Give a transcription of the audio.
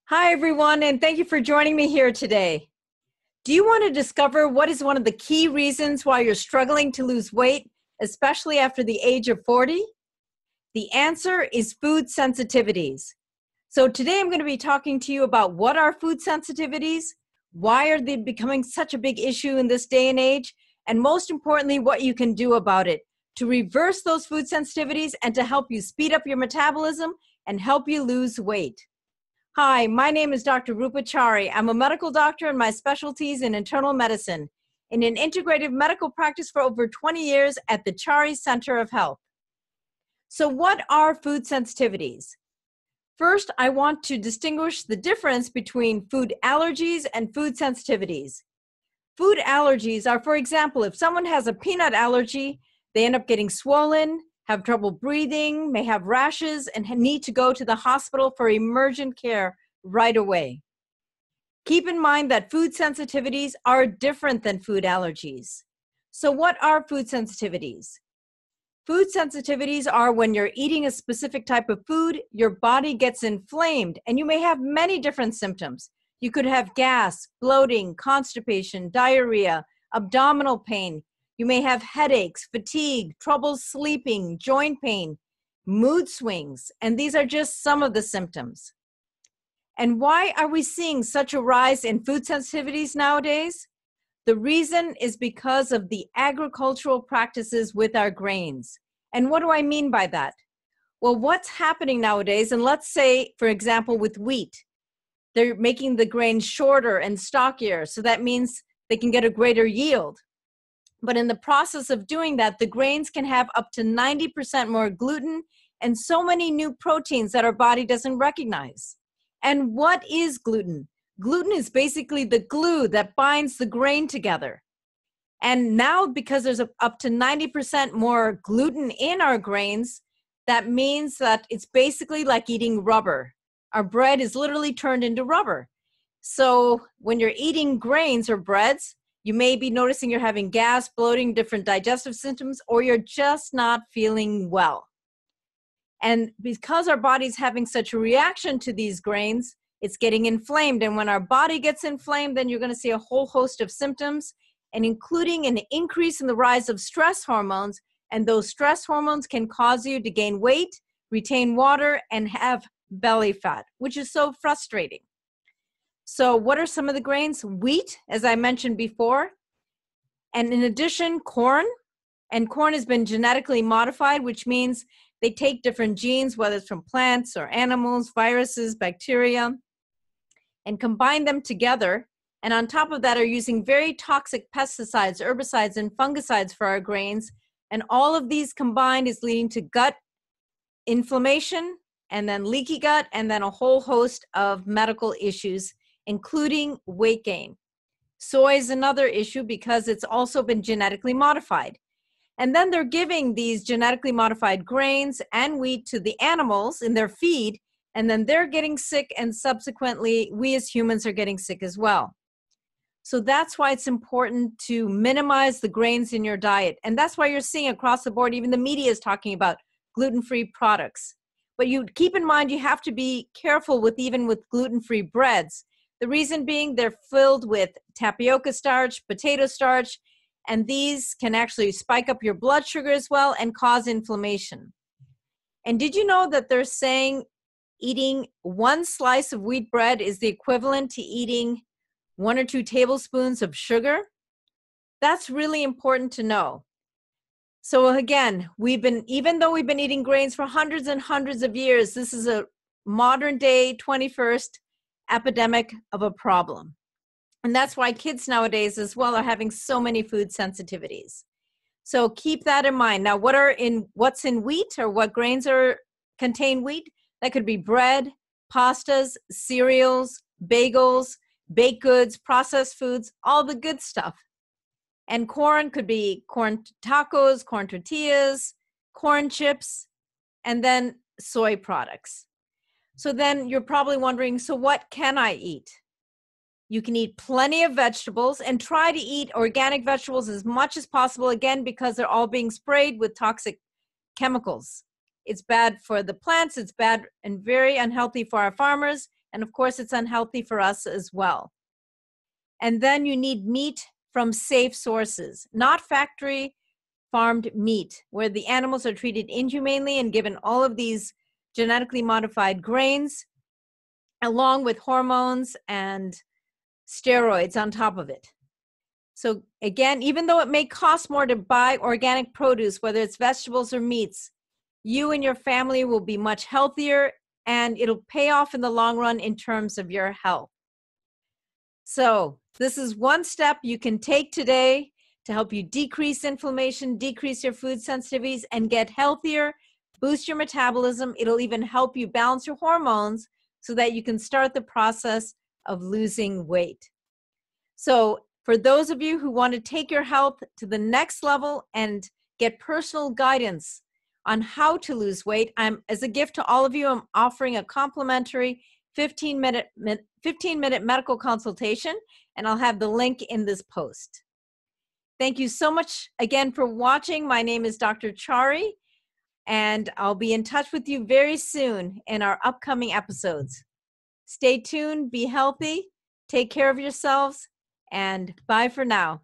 Hi, everyone, and thank you for joining me here today. Do you want to discover what is one of the key reasons why you're struggling to lose weight, especially after the age of 40? The answer is food sensitivities. So today I'm going to be talking to you about what are food sensitivities, why are they becoming such a big issue in this day and age, and most importantly, what you can do about it to reverse those food sensitivities and to help you speed up your metabolism and help you lose weight. Hi, my name is Dr. Chari. I'm a medical doctor and my specialty is in internal medicine in an integrative medical practice for over 20 years at the Chari Center of Health. So what are food sensitivities? First, I want to distinguish the difference between food allergies and food sensitivities. Food allergies are, for example, if someone has a peanut allergy, they end up getting swollen, have trouble breathing, may have rashes, and need to go to the hospital for emergent care right away. Keep in mind that food sensitivities are different than food allergies. So what are food sensitivities? Food sensitivities are when you're eating a specific type of food, your body gets inflamed, and you may have many different symptoms. You could have gas, bloating, constipation, diarrhea, abdominal pain. You may have headaches, fatigue, trouble sleeping, joint pain, mood swings, and these are just some of the symptoms. And why are we seeing such a rise in food sensitivities nowadays? The reason is because of the agricultural practices with our grains. And what do I mean by that? Well, what's happening nowadays, and let's say, for example, with wheat, they're making the grain shorter and stockier, so that means they can get a greater yield. But in the process of doing that, the grains can have up to 90% more gluten and so many new proteins that our body doesn't recognize. And what is gluten? Gluten is basically the glue that binds the grain together. And now, because there's up to 90% more gluten in our grains, that means that it's basically like eating rubber. Our bread is literally turned into rubber. So when you're eating grains or breads, you may be noticing you're having gas, bloating, different digestive symptoms, or you're just not feeling well. And because our body's having such a reaction to these grains, it's getting inflamed. And when our body gets inflamed, then you're going to see a whole host of symptoms, and including an increase in the rise of stress hormones. And those stress hormones can cause you to gain weight, retain water, and have belly fat, which is so frustrating. So what are some of the grains? Wheat, as I mentioned before. And in addition, corn. And corn has been genetically modified, which means they take different genes, whether it's from plants or animals, viruses, bacteria, and combine them together. And on top of that are using very toxic pesticides, herbicides, and fungicides for our grains. And all of these combined is leading to gut inflammation, and then leaky gut, and then a whole host of medical issues, including weight gain. Soy is another issue because it's also been genetically modified. And then they're giving these genetically modified grains and wheat to the animals in their feed, and then they're getting sick, and subsequently we as humans are getting sick as well. So that's why it's important to minimize the grains in your diet. And that's why you're seeing across the board, even the media is talking about gluten-free products. But you keep in mind, you have to be careful with even with gluten-free breads. The reason being they're filled with tapioca starch, potato starch, and these can actually spike up your blood sugar as well and cause inflammation. And did you know that they're saying eating one slice of wheat bread is the equivalent to eating 1 or 2 tablespoons of sugar? That's really important to know. So again, even though we've been eating grains for hundreds and hundreds of years, this is a modern day 21st epidemic of a problem. And that's why kids nowadays as well are having so many food sensitivities. So keep that in mind. Now, what's in wheat, or what grains contain wheat? That could be bread, pastas, cereals, bagels, baked goods, processed foods, all the good stuff. And corn could be corn tacos, corn tortillas, corn chips, and then soy products. So then you're probably wondering, so what can I eat? You can eat plenty of vegetables, and try to eat organic vegetables as much as possible, again, because they're all being sprayed with toxic chemicals. It's bad for the plants, it's bad and very unhealthy for our farmers, And of course, it's unhealthy for us as well. And then you need meat from safe sources, not factory farmed meat, where the animals are treated inhumanely and given all of these genetically modified grains, along with hormones and steroids on top of it. So again, even though it may cost more to buy organic produce, whether it's vegetables or meats, you and your family will be much healthier, and it'll pay off in the long run in terms of your health. So this is one step you can take today to help you decrease inflammation, decrease your food sensitivities, and get healthier, boost your metabolism. It'll even help you balance your hormones so that you can start the process of losing weight. So for those of you who want to take your health to the next level and get personal guidance on how to lose weight, as a gift to all of you, I'm offering a complimentary 15-minute medical consultation, and I'll have the link in this post. Thank you so much again for watching. My name is Dr. Chari, and I'll be in touch with you very soon in our upcoming episodes. Stay tuned, be healthy, take care of yourselves, and bye for now.